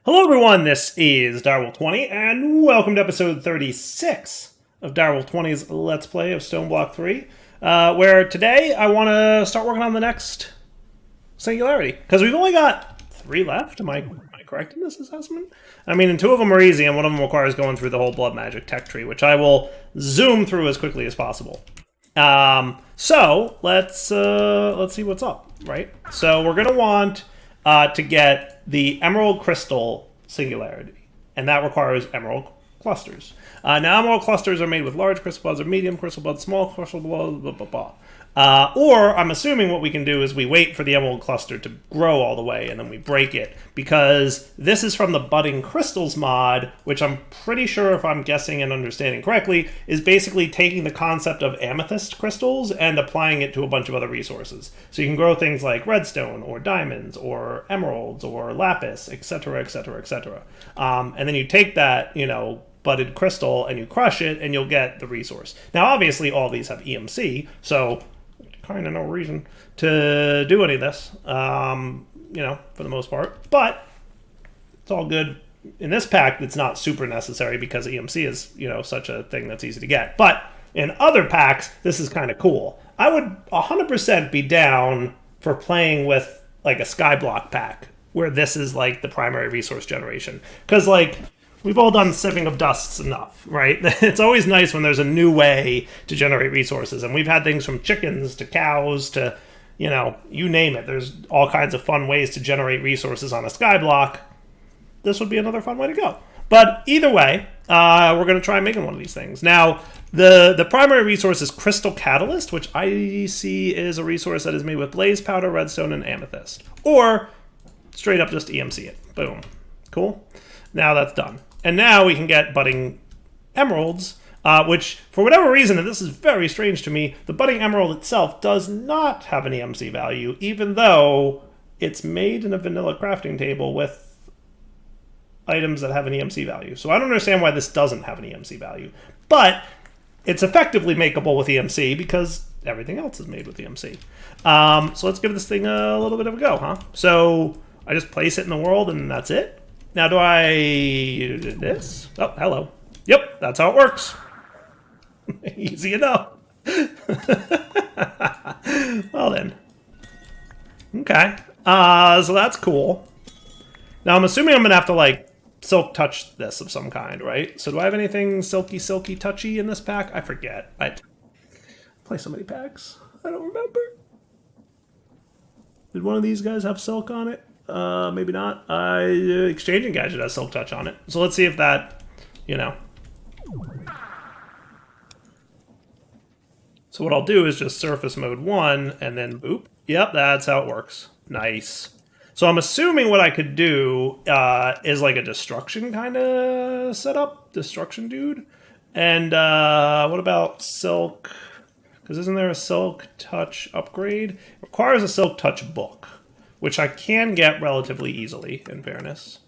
Hello everyone, this is Direwolf20, and welcome to episode 36 of Direwolf20's Let's Play of Stoneblock3, where today I want to start working on the next Singularity, because we've only got 3 left. Am I correct in this assessment? I mean, and 2 of them are easy, and one of them requires going through the whole blood magic tech tree, which I will zoom through as quickly as possible. So let's see what's up, right? So we're going to want to get the emerald crystal singularity, and that requires emerald clusters. Now, emerald clusters are made with large crystal buds or medium crystal buds, small crystal buds, blah, blah, blah. Or I'm assuming what we can do is we wait for the emerald cluster to grow all the way and then we break it, because this is from the budding crystals mod, which I'm pretty sure, if I'm guessing and understanding correctly, is basically taking the concept of amethyst crystals and applying it to a bunch of other resources. So you can grow things like redstone or diamonds or emeralds or lapis, etc., etc., etc. And then you take that, budded crystal and you crush it and you'll get the resource. Now, obviously, all these have EMC, so kind of no reason to do any of this, for the most part. But it's all good. In this pack, it's not super necessary because EMC is, such a thing that's easy to get. But in other packs, this is kind of cool. I would 100% be down for playing with, like, a Skyblock pack, where this is, like, the primary resource generation. Because, like, we've all done sieving of dusts enough, right? It's always nice when there's a new way to generate resources. And we've had things from chickens to cows to, you name it. There's all kinds of fun ways to generate resources on a skyblock. This would be another fun way to go. But either way, we're going to try making one of these things. Now, the primary resource is Crystal Catalyst, which I see is a resource that is made with blaze powder, redstone, and amethyst. Or straight up just EMC it. Boom. Cool. Now that's done. And now we can get budding emeralds, which, for whatever reason, and this is very strange to me, the budding emerald itself does not have an EMC value, even though it's made in a vanilla crafting table with items that have an EMC value. So I don't understand why this doesn't have an EMC value. But it's effectively makeable with EMC because everything else is made with EMC. So let's give this thing a little bit of a go, huh? So I just place it in the world and that's it. Now, do I do this? Oh, hello. Yep, that's how it works. Easy enough. Well then. Okay. So that's cool. Now, I'm assuming I'm going to have to, like, silk touch this of some kind, right? So do I have anything silky, touchy in this pack? I forget. I play so many packs. I don't remember. Did one of these guys have silk on it? Maybe not. Exchanging Gadget has Silk Touch on it. So let's see if that, So what I'll do is just surface mode 1 and then boop. Yep, that's how it works. Nice. So I'm assuming what I could do is like a destruction kind of setup. Destruction dude. And what about Silk? Because isn't there a Silk Touch upgrade? It requires a Silk Touch book, which I can get relatively easily, in fairness.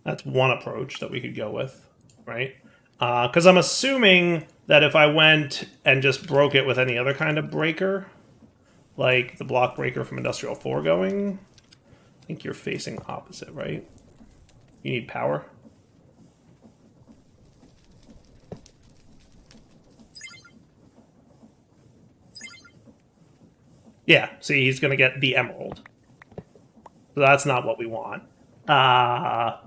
That's one approach that we could go with, right? Because I'm assuming that if I went and just broke it with any other kind of breaker, like the block breaker from Industrial Foregoing, I think you're facing opposite, right? You need power. Yeah, see, he's going to get the emerald. So that's not what we want. I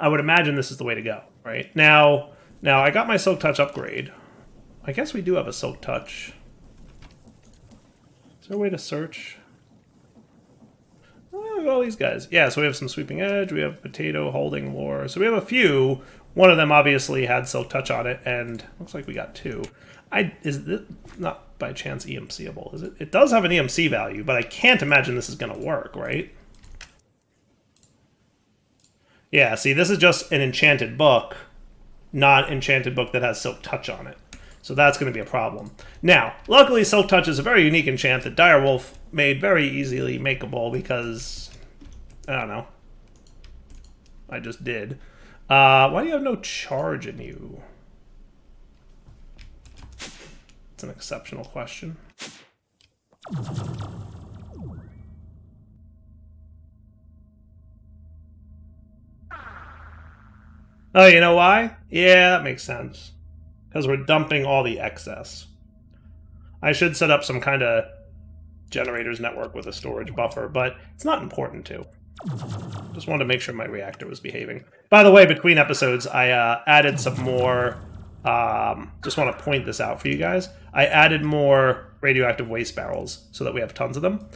would imagine this is the way to go, right? Now I got my Silk Touch upgrade. I guess we do have a Silk Touch. Is there a way to search? Oh, look at all these guys. Yeah, so we have some Sweeping Edge. We have Potato, Holding Lore. So we have a few. One of them obviously had Silk Touch on it, and looks like we got 2. Is this not by chance EMCable, is it? It does have an EMC value, but I can't imagine this is going to work, right? Yeah, see, this is just an enchanted book, not enchanted book that has Silk Touch on it. So that's going to be a problem. Now, luckily, Silk Touch is a very unique enchant that Direwolf made very easily makeable because, I don't know, I just did. Why do you have no charge in you? It's an exceptional question. Oh, you know why? Yeah, that makes sense. Because we're dumping all the excess. I should set up some kind of generators network with a storage buffer, but it's not important to. Just wanted to make sure my reactor was behaving. By the way, between episodes, I added some more. Just want to point this out for you guys. I added more radioactive waste barrels so that we have tons of them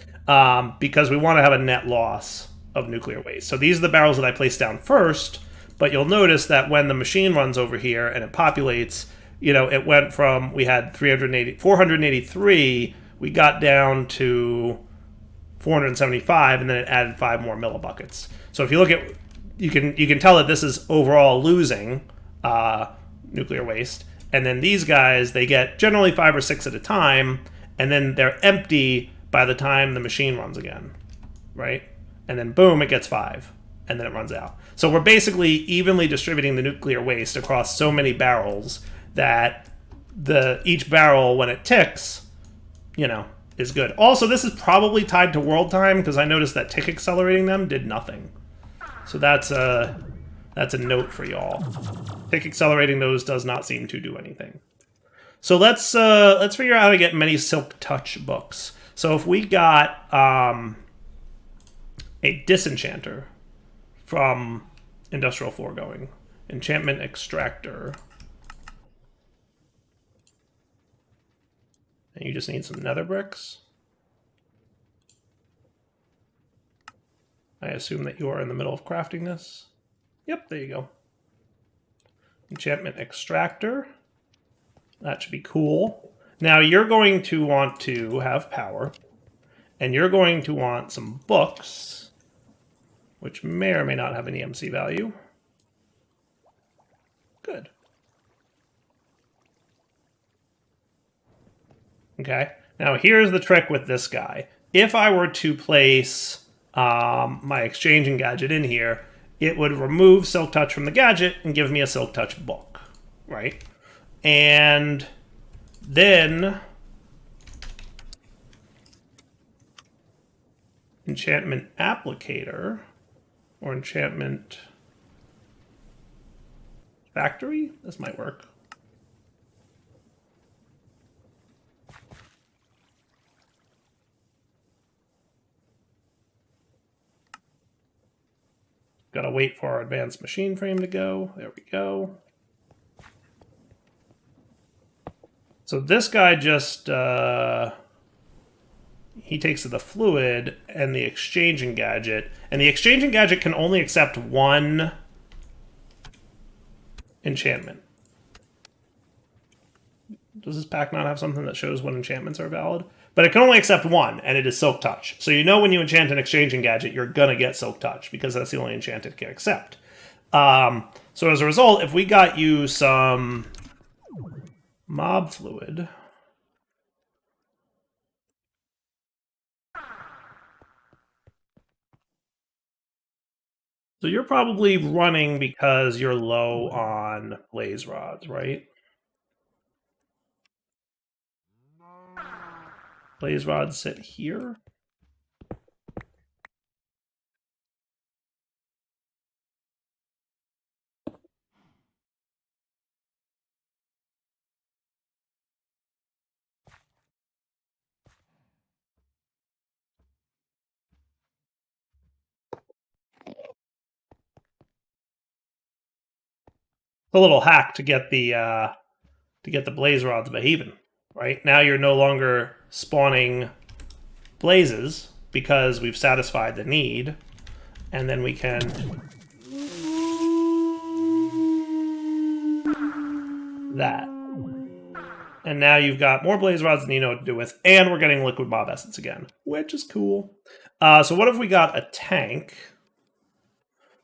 because we want to have a net loss of nuclear waste. So these are the barrels that I placed down first, but you'll notice that when the machine runs over here and it populates, you know, it went from, we had 483, we got down to 475, and then it added 5 more millibuckets. So if you look at, you can tell that this is overall losing nuclear waste. And then these guys, they get generally 5 or 6 at a time, and then they're empty by the time the machine runs again, right? And then boom, it gets 5, and then it runs out. So we're basically evenly distributing the nuclear waste across so many barrels that each barrel, when it ticks, you know, is good. Also, this is probably tied to world time because I noticed that tick accelerating them did nothing. So that's a note for y'all. Tick accelerating those does not seem to do anything. So let's figure out how to get many Silk Touch books. So if we got a disenchanter from Industrial Foregoing, enchantment extractor, and you just need some nether bricks. I assume that you are in the middle of crafting this. Yep, there you go. Enchantment extractor. That should be cool. Now you're going to want to have power, and you're going to want some books, which may or may not have an EMC value. Good. Okay. Now here's the trick with this guy. If I were to place my exchanging gadget in here, it would remove Silk Touch from the gadget and give me a Silk Touch book, right? And then enchantment applicator or enchantment factory, this might work. Gotta wait for our advanced machine frame to go. There we go. So this guy just, he takes the fluid and the exchanging gadget. And the exchanging gadget can only accept one enchantment. Does this pack not have something that shows when enchantments are valid? But it can only accept one, and it is Silk Touch. So you know when you enchant an exchanging gadget, you're going to get Silk Touch, because that's the only enchant it can accept. So as a result, if we got you some mob fluid... So you're probably running because you're low on blaze rods, right? Blaze rods sit here. A little hack to get the blaze rods behaving, right? Now you're no longer spawning blazes because we've satisfied the need, and then we can that. And now you've got more blaze rods than you know what to do with, and we're getting liquid mob essence again, which is cool. So what if we got a tank,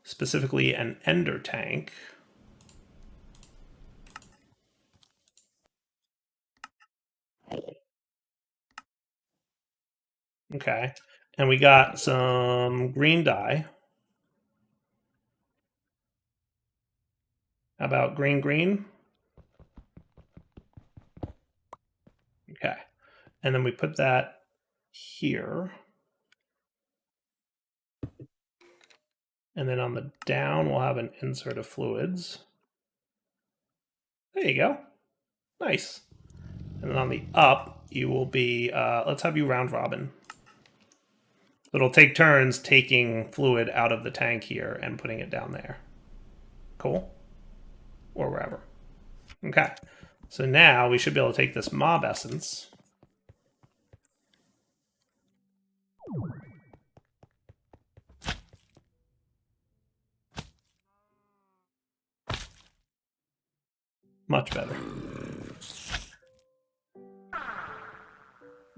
specifically an ender tank? Okay. And we got some green dye. How about green, green? Okay. And then we put that here. And then on the down, we'll have an insert of fluids. There you go. Nice. And then on the up, you will be, let's have you round robin. It'll take turns taking fluid out of the tank here and putting it down there. Cool? Or wherever. Okay. So now we should be able to take this mob essence. Much better.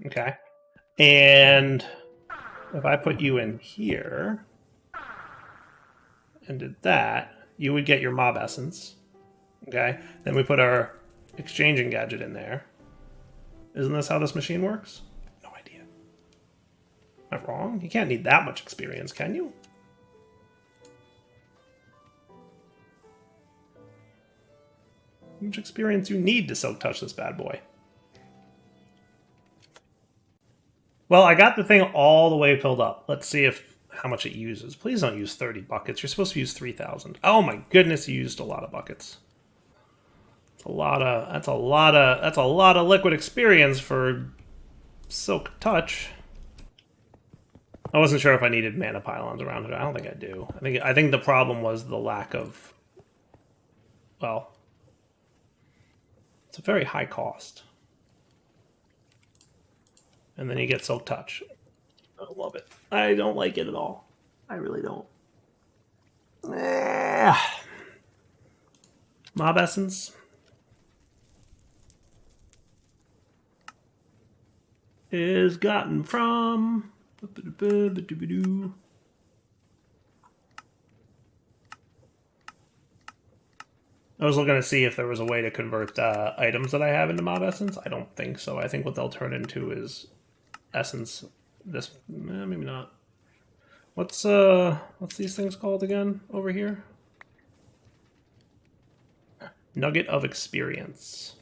Okay. And if I put you in here and did that, you would get your mob essence. Okay. Then we put our exchanging gadget in there. Isn't this how this machine works? No idea. Am I wrong? You can't need that much experience, can you? How much experience you need to silk touch this bad boy? Well, I got the thing all the way filled up. Let's see how much it uses. Please don't use 30 buckets. You're supposed to use 3,000. Oh my goodness, you used a lot of buckets. That's a lot of liquid experience for silk touch. I wasn't sure if I needed mana pylons around it. I don't think I do. I think the problem was the lack of, well, it's a very high cost. And then you get silk touch. I love it. I don't like it at all. I really don't. Mob essence is gotten from I was looking to see if there was a way to convert items that I have into mob essence. I don't think so. I think what they'll turn into is essence. This maybe not. What's these things called again over here? Nugget of experience.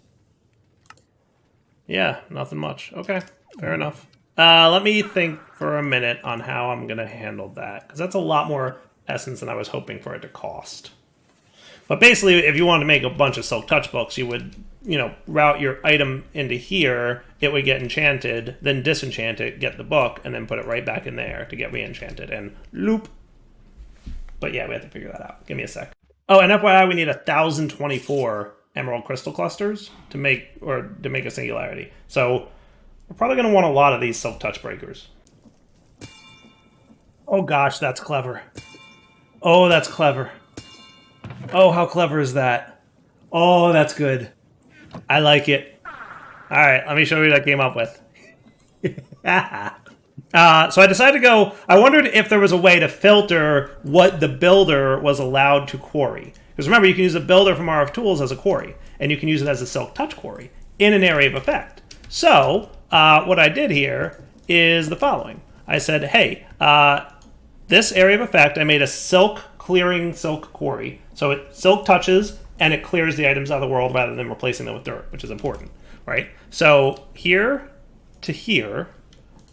Yeah, nothing much. Okay, fair enough. Let me think for a minute on how I'm gonna handle that, because that's a lot more essence than I was hoping for it to cost. But basically, if you wanted to make a bunch of silk touch books, you would, route your item into here, it would get enchanted, then disenchant it, get the book, and then put it right back in there to get re-enchanted, and loop. But yeah, we have to figure that out. Give me a sec. Oh, and FYI, we need 1,024 emerald crystal clusters to make a singularity. So we're probably going to want a lot of these silk touch breakers. Oh gosh, that's clever. Oh, that's clever. Oh, how clever is that? Oh, that's good. I like it. All right, let me show you what I came up with. So I decided to go, I wondered if there was a way to filter what the builder was allowed to quarry. Because remember, you can use a builder from RF Tools as a quarry, and you can use it as a silk touch quarry in an area of effect. So what I did here is the following. I said, hey, this area of effect, I made a silk clearing silk quarry. So it silk touches and it clears the items out of the world rather than replacing them with dirt, which is important, right? So here to here,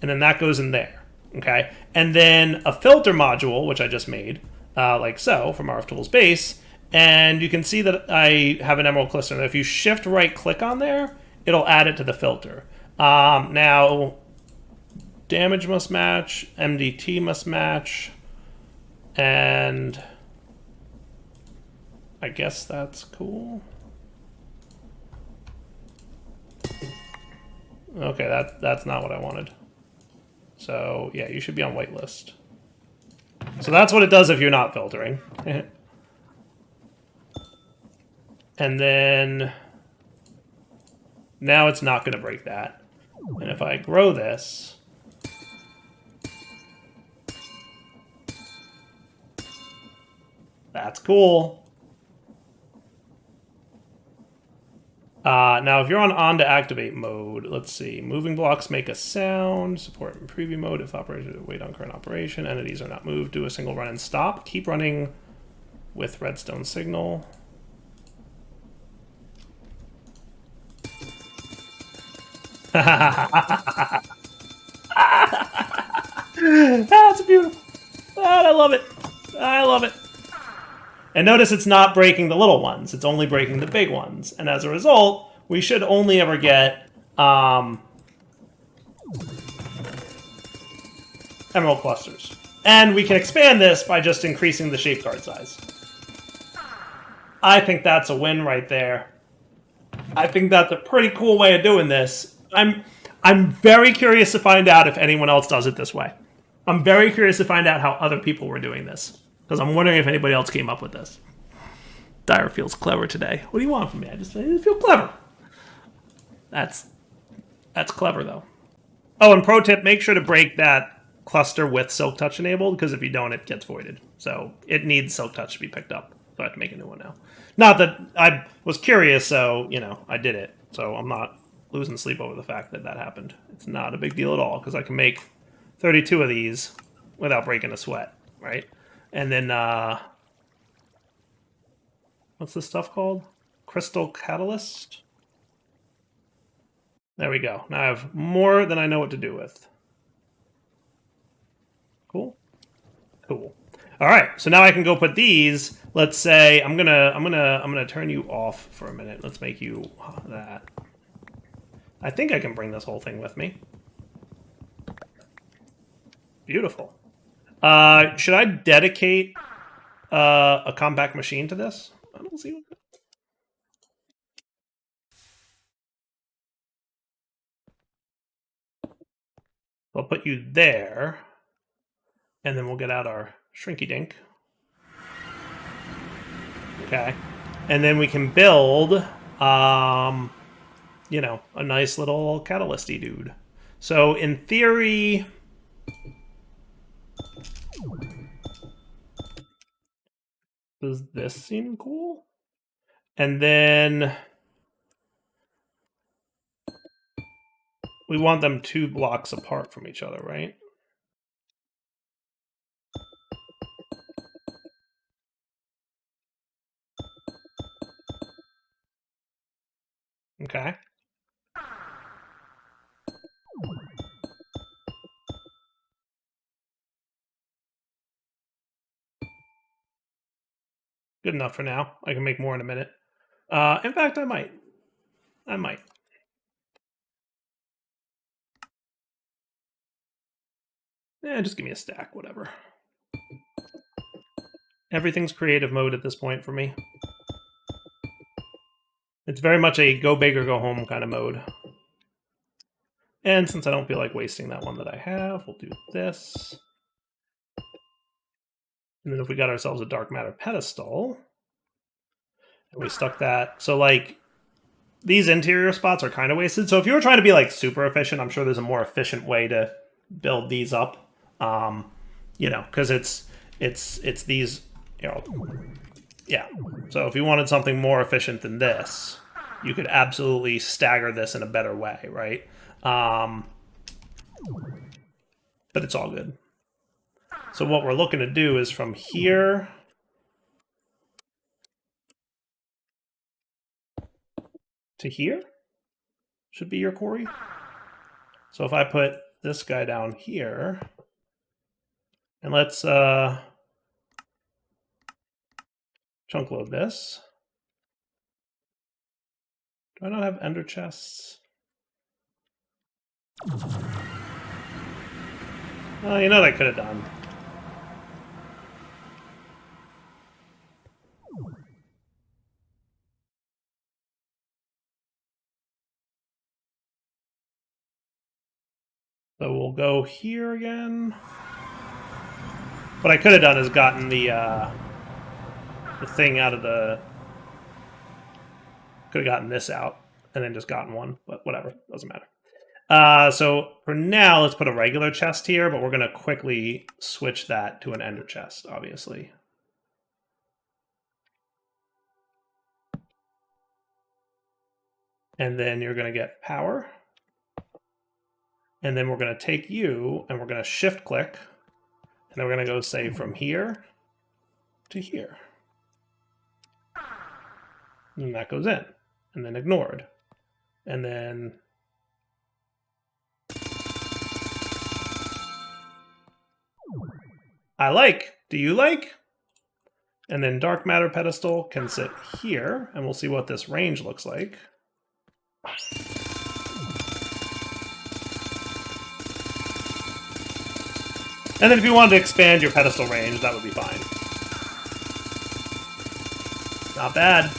and then that goes in there, okay? And then a filter module, which I just made, like so, from RF Tools base, and you can see that I have an emerald cluster. And if you shift right click on there, it'll add it to the filter. Now, damage must match, MDT must match, and I guess that's cool. Okay, that's not what I wanted. So yeah, you should be on whitelist. So that's what it does if you're not filtering. And then now it's not going to break that. And if I grow this, that's cool. Now, if you're on to activate mode, let's see. Moving blocks make a sound. Support in preview mode. If operated, wait on current operation. Entities are not moved. Do a single run and stop. Keep running with redstone signal. That's beautiful. I love it. I love it. And notice it's not breaking the little ones. It's only breaking the big ones. And as a result, we should only ever get emerald clusters. And we can expand this by just increasing the shape card size. I think that's a win right there. I think that's a pretty cool way of doing this. I'm very curious to find out if anyone else does it this way. I'm very curious to find out how other people were doing this. Because I'm wondering if anybody else came up with this. Dyer feels clever today. What do you want from me? I just feel clever. That's clever, though. Oh, and pro tip, make sure to break that cluster with Silk Touch enabled, because if you don't, it gets voided. So it needs Silk Touch to be picked up. So I have to make a new one now. Not that I was curious, so, I did it. So I'm not losing sleep over the fact that that happened. It's not a big deal at all, because I can make 32 of these without breaking a sweat, right? And then, what's this stuff called? Crystal Catalyst? There we go. Now I have more than I know what to do with. Cool. Cool. All right. So now I can go put these. Let's say I'm gonna turn you off for a minute. Let's make you that. I think I can bring this whole thing with me. Beautiful. Should I dedicate a compact machine to this? I don't see what. I'll put you there, and then we'll get out our shrinky dink. Okay, and then we can build, a nice little catalyst-y dude. So in theory, does this seem cool? And then we want them 2 blocks apart from each other, right? Okay. Good enough for now. I can make more in a minute. In fact, I might. Yeah, just give me a stack, whatever. Everything's creative mode at this point for me. It's very much a go big or go home kind of mode. And since I don't feel like wasting that one that I have, we'll do this. And then if we got ourselves a dark matter pedestal, and we stuck that, so like these interior spots are kind of wasted. So if you were trying to be like super efficient, I'm sure there's a more efficient way to build these up. Because it's these, yeah. So if you wanted something more efficient than this, you could absolutely stagger this in a better way, right? But it's all good. So what we're looking to do is from here to here should be your quarry. So if I put this guy down here, and let's chunk load this. Do I not have ender chests? Oh, you know what I could have done? So we'll go here again. What I could have done is gotten the thing out of the... Could have gotten this out and then just gotten one, but whatever, doesn't matter. So for now, let's put a regular chest here, but we're going to quickly switch that to an ender chest, obviously. And then you're going to get power. And then we're going to take you and we're going to shift click. And then we're going to go, say, from here to here. And that goes in. And then ignored. And then... I like. Do you like? And then dark matter pedestal can sit here, and we'll see what this range looks like. And then if you wanted to expand your pedestal range, that would be fine. Not bad.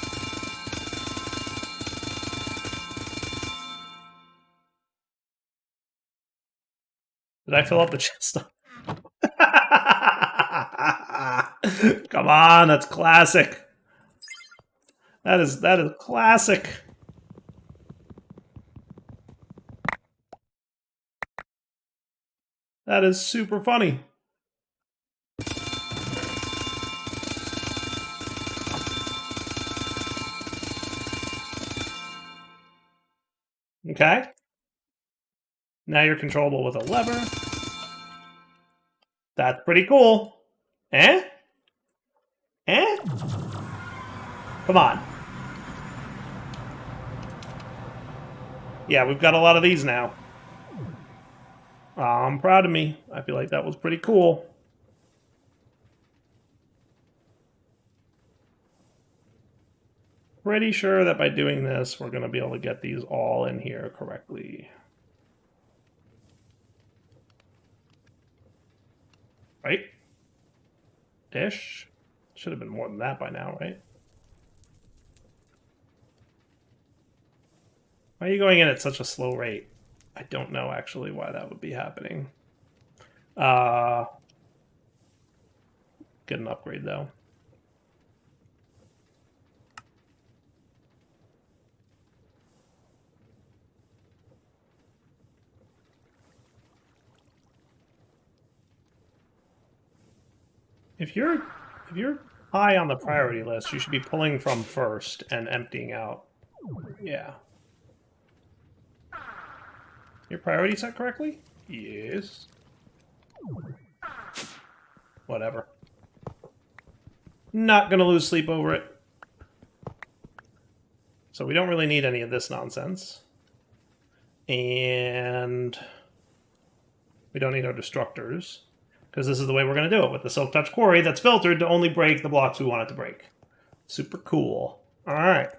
Did I fill up the chest? Come on, that's classic. That is classic. That is super funny. Okay. Now you're controllable with a lever. That's pretty cool. Eh? Eh? Come on. Yeah, we've got a lot of these now. I'm proud of me. I feel like that was pretty cool. Pretty sure that by doing this, we're going to be able to get these all in here correctly. Right? Ish. Should have been more than that by now, right? Why are you going in at such a slow rate? I don't know actually why that would be happening. Get an upgrade though. If you're high on the priority list, you should be pulling from first and emptying out. Yeah. Your priority set correctly? Yes. Whatever. Not gonna lose sleep over it. So we don't really need any of this nonsense. And we don't need our destructors, because this is the way we're going to do it with the Silk Touch Quarry that's filtered to only break the blocks we want it to break. Super cool. All right.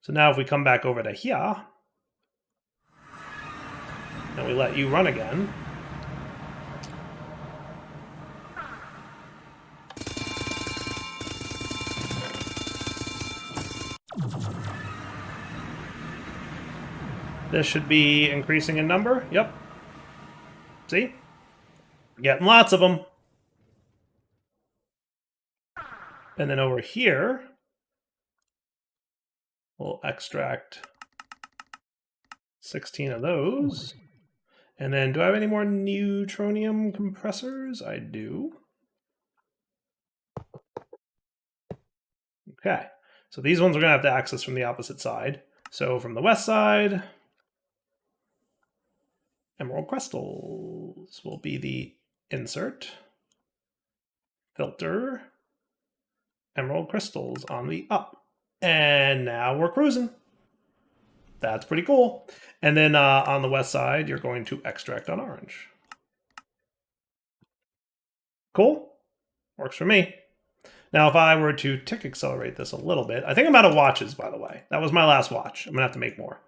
So now if we come back over to here, and we let you run again, this should be increasing in number. Yep. See? We're getting lots of them. And then over here, we'll extract 16 of those. And then do I have any more neutronium compressors? I do. Okay. So these ones we're going to have to access from the opposite side. So from the west side, emerald crystals will be the insert, filter, emerald crystals on the up. And now we're cruising. That's pretty cool. And then on the west side, you're going to extract on orange. Cool. Works for me. Now, if I were to tick accelerate this a little bit, I think I'm out of watches, by the way. That was my last watch. I'm going to have to make more.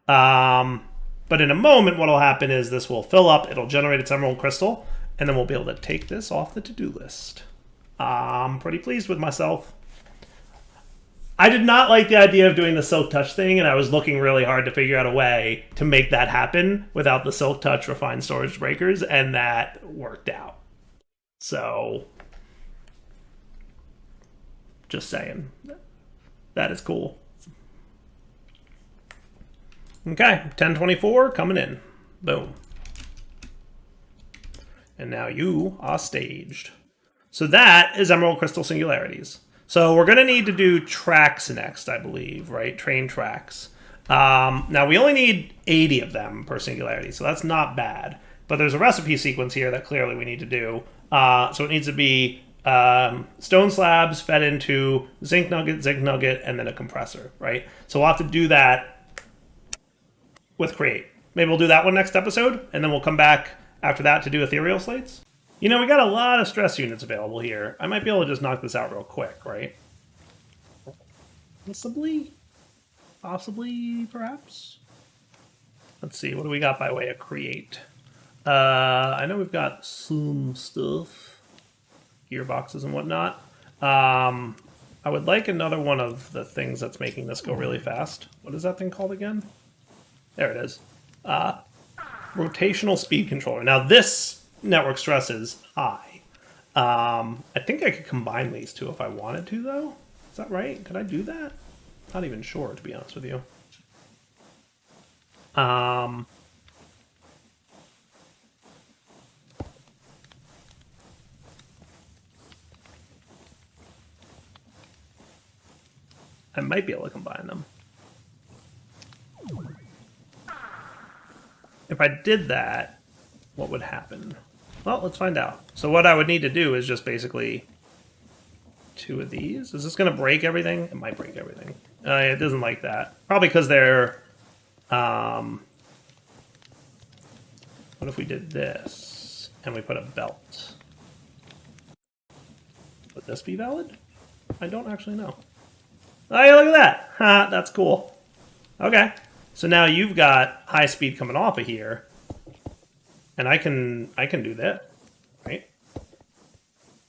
But in a moment, what will happen is this will fill up, it'll generate its emerald crystal, and then we'll be able to take this off the to-do list. I'm pretty pleased with myself. I did not like the idea of doing the Silk Touch thing, and I was looking really hard to figure out a way to make that happen without the Silk Touch refined storage breakers, and that worked out. So, just saying. That is cool. Okay, 1024 coming in. Boom. And now you are staged. So that is Emerald Crystal Singularities. So we're going to need to do tracks next, I believe, right? Train tracks. Now we only need 80 of them per singularity, so that's not bad. But there's a recipe sequence here that clearly we need to do. So it needs to be stone slabs fed into zinc nugget, and then a compressor, right? So we'll have to do that with create. Maybe we'll do that one next episode, and then we'll come back after that to do ethereal slates. You know, we got a lot of stress units available here. I might be able to just knock this out real quick, right? Possibly? Possibly, perhaps? Let's see, what do we got by way of create? I know we've got some stuff. Gearboxes and whatnot. I would like another one of the things that's making this go really fast. What is that thing called again? There it is. Rotational speed controller. Now this network stress is high. I think I could combine these two if I wanted to, though. Is that right? Could I do that? Not even sure, to be honest with you. I might be able to combine them. If I did that, what would happen? Well, let's find out. So what I would need to do is just basically 2 of these. Is this going to break everything? It might break everything. It doesn't like that. Probably because they're... what if we did this and we put a belt? Would this be valid? I don't actually know. Oh, yeah, look at that. Ha, that's cool. Okay. So now you've got high speed coming off of here. And I can do that. Right?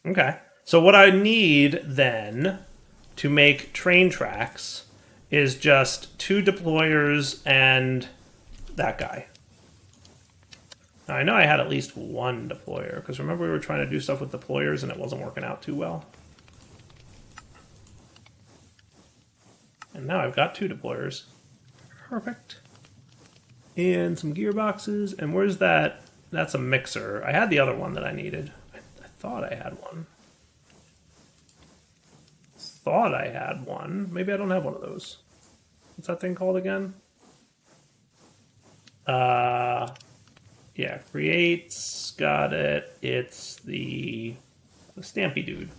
Okay. So what I need then to make train tracks is just 2 deployers and that guy. Now I know I had at least 1 deployer, because remember we were trying to do stuff with deployers and it wasn't working out too well. And now I've got 2 deployers. Perfect. And some gearboxes. And where's that? That's a mixer. I had the other one that I needed. I thought I had one. Thought I had one. Maybe I don't have one of those. What's that thing called again? Yeah, creates. Got it. It's the Stampy dude.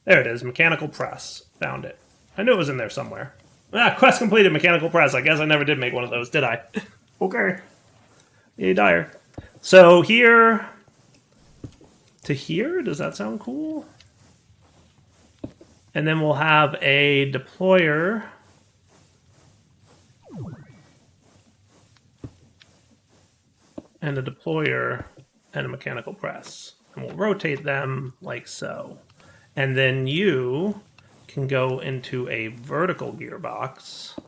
There it is, mechanical press. Found it. I knew it was in there somewhere. Ah, quest completed, mechanical press. I guess I never did make one of those, did I? Okay. Yay, dire. So here to here, does that sound cool? And then we'll have a deployer. And a deployer and a mechanical press. And we'll rotate them like so. And then you can go into a vertical gearbox.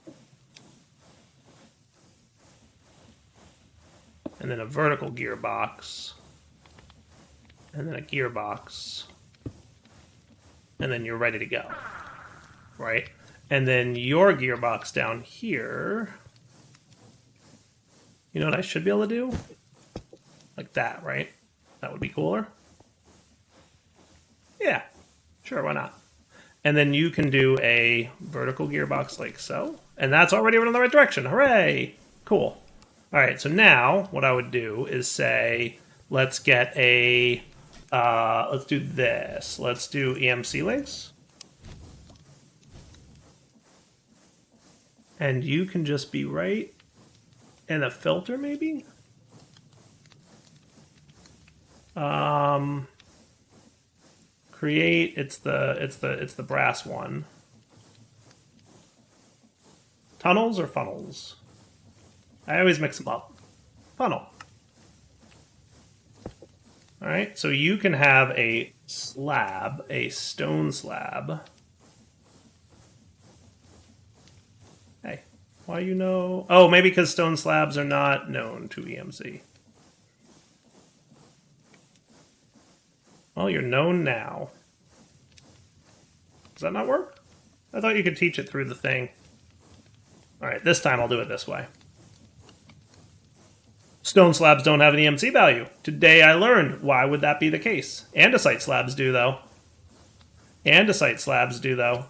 And then a vertical gearbox. And then a gearbox. And then you're ready to go. Right? And then your gearbox down here. You know what I should be able to do? Like that, right? That would be cooler. Yeah. Sure, why not? And then you can do a vertical gearbox like so. And that's already running in the right direction. Hooray! Cool. All right, so now what I would do is say, let's get a, let's do this. Let's do EMC links. And you can just be right in a filter, maybe? Create, it's the brass one. Tunnels or funnels? I always mix them up. Funnel. All right, so you can have a slab, a stone slab. Hey, why you know? Oh, maybe because stone slabs are not known to EMC. Well, you're known now. Does that not work? I thought you could teach it through the thing. All right, this time I'll do it this way. Stone slabs don't have an EMC value. Today I learned why would that be the case. Andesite slabs do, though. Andesite slabs do, though.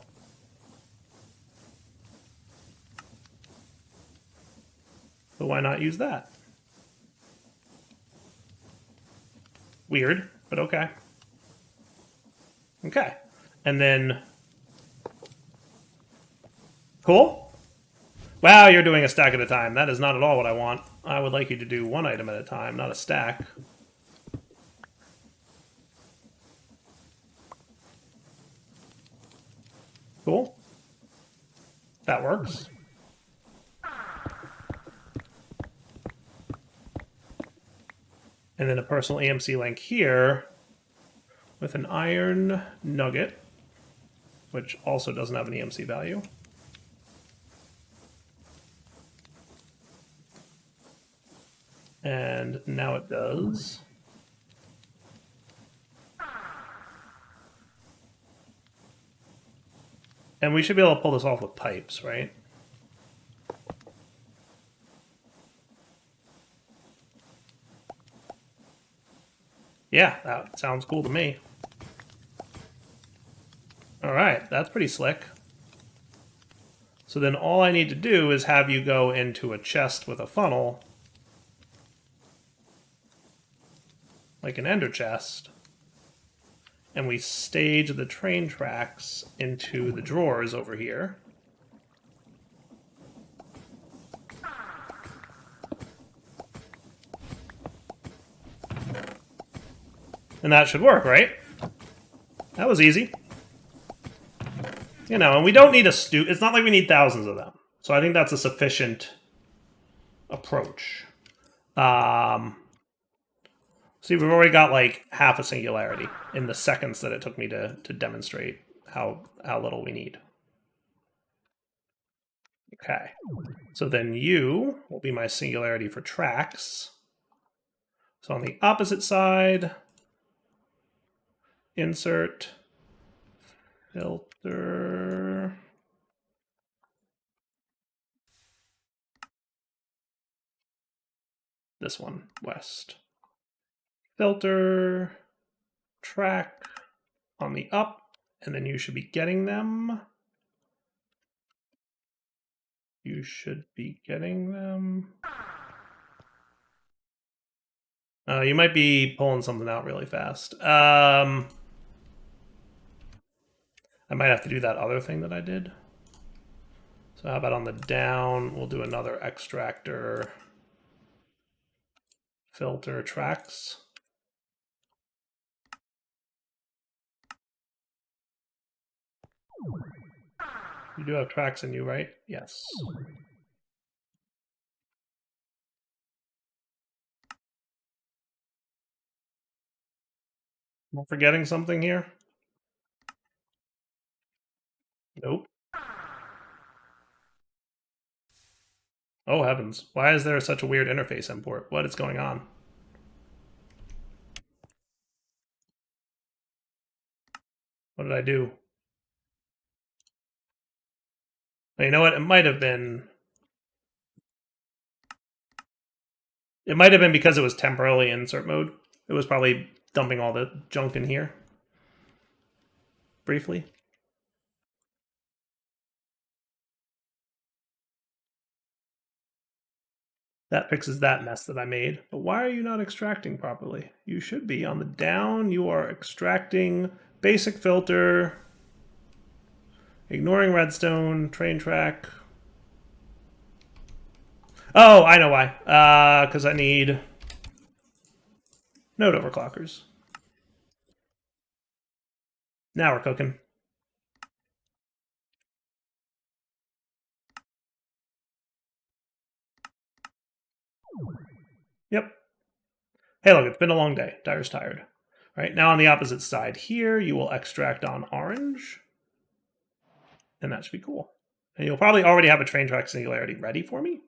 So why not use that? Weird, but okay. Okay. And then... Cool? Wow, you're doing a stack at a time. That is not at all what I want. I would like you to do one item at a time, not a stack. Cool. That works. And then a personal EMC link here with an iron nugget, which also doesn't have an EMC value. And now it does. And we should be able to pull this off with pipes, right? Yeah, that sounds cool to me. All right, that's pretty slick. So then all I need to do is have you go into a chest with a funnel, like an ender chest, and we stage the train tracks into the drawers over here. And that should work, right? That was easy. You know, and we don't need it's not like we need thousands of them. So I think that's a sufficient approach. See, we've already got like half a singularity in the seconds that it took me to demonstrate how little we need. Okay, so then you will be my singularity for tracks. So on the opposite side, insert, filter, this one, west. Filter, track on the up, and then you should be getting them. You should be getting them. You might be pulling something out really fast. I might have to do that other thing that I did. So how about on the down, we'll do another extractor, filter tracks. You do have tracks in you, right? Yes. Am I forgetting something here? Nope. Oh heavens, why is there such a weird interface import? What is going on? What did I do? You know what? It might have been because it was temporarily in insert mode. It was probably dumping all the junk in here. Briefly. That fixes that mess that I made. But why are you not extracting properly? You should be. On the down, you are extracting basic filter, ignoring redstone, train track. Oh, I know why. Because I need node overclockers. Now we're cooking. Yep. Hey, look, it's been a long day. Dyer's tired. All right, now on the opposite side here, you will extract on orange. And that should be cool. And you'll probably already have a train track singularity ready for me.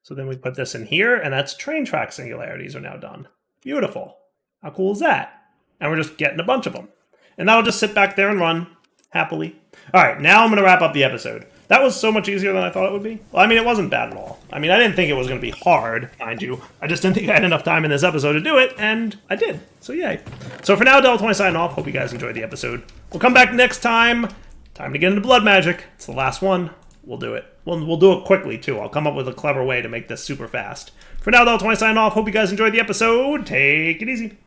So then we put this in here, and that's train track singularities are now done. Beautiful. How cool is that? And we're just getting a bunch of them. And that'll just sit back there and run happily. All right, now I'm going to wrap up the episode. That was so much easier than I thought it would be. Well, I mean, it wasn't bad at all. I mean, I didn't think it was going to be hard, mind you. I just didn't think I had enough time in this episode to do it, and I did. So yay. So for now, Devil20 signing off. Hope you guys enjoyed the episode. We'll come back next time. Time to get into blood magic. It's the last one. We'll do it. We'll do it quickly, too. I'll come up with a clever way to make this super fast. For now, Devil20 signing off. Hope you guys enjoyed the episode. Take it easy.